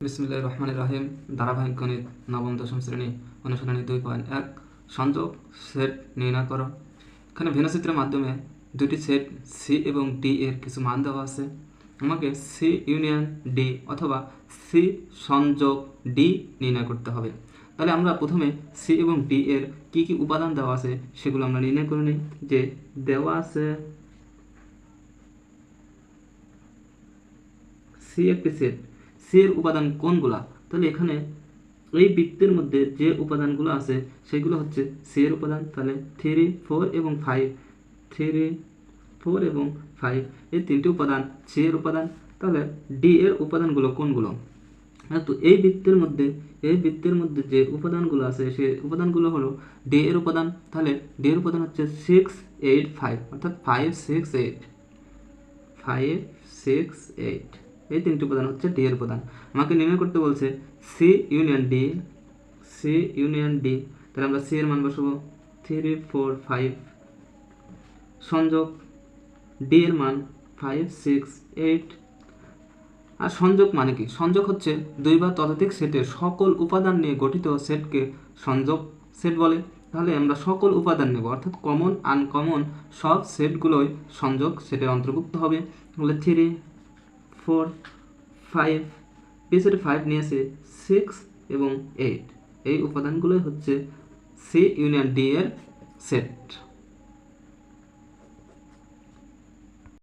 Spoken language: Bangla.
বিসমিল্লাহির রহমানির রহিম। ধারাবাহিক গণিত নবম দশম শ্রেণী অনুশীলনী 2.1 সংযোগ সেট নির্ণয় করো। এখানে ভিন্নচিত্রের মাধ্যমে দুটি সেট সি এবং ডি এর কিছু মান দেওয়া আছে। আমাকে সি ইউনিয়ন ডি অথবা সি সংযোগ ডি নির্ণয় করতে হবে। তাহলে আমরা প্রথমে সি এবং ডি এর কি কি উপাদান দেওয়া আছে সেগুলো আমরা নির্ণয় করে নিই। যে দেওয়া আছে সি একটি সেট, সি এর উপাদান কোনগুলা? তাহলে এখানে এই বৃত্তের মধ্যে যে উপাদানগুলো আছে সেগুলো হচ্ছে সি এর উপাদান। তাহলে 3, 4 এবং 5, 3, 4 এবং 5 এই তিনটি উপাদান সি এর উপাদান। তাহলে ডি এর উপাদানগুলো কোনগুলো? তো এই বৃত্তের মধ্যে যে উপাদানগুলো আছে সেই উপাদানগুলো হলো ডি এর উপাদান। তাহলে ডি এর উপাদান হচ্ছে 6, 8, 5, অর্থাৎ 5, 6, 8, 5, 6, 8 এই তিনটি উপাদান হচ্ছে ডি এর উপাদান। আমাকে নির্ণয় করতে বলছে C union D, C union D. তাহলে আমরা সি এর মান বসাবো 3, 4, 5, সংযোগ ডি এর মান 5, 6, 8। আর সংযোগ মানে কি? সংযোগ হচ্ছে দুই বা ততোধিক সেটের সকল উপাদান নিয়ে গঠিত সেটকে সংযোগ সেট বলে। তাহলে আমরা সকল উপাদান নেব, অর্থাৎ কমন আনকমন সব সেটগুলোই সংযোগ সেটের অন্তর্ভুক্ত হবে। তাহলে 3, 4, 5, বি সেটে 5 নিয়েছে 6 এবং 8 এই উপাদানগুলোই হচ্ছে সি ইউনিয়ন ডি এর সেট।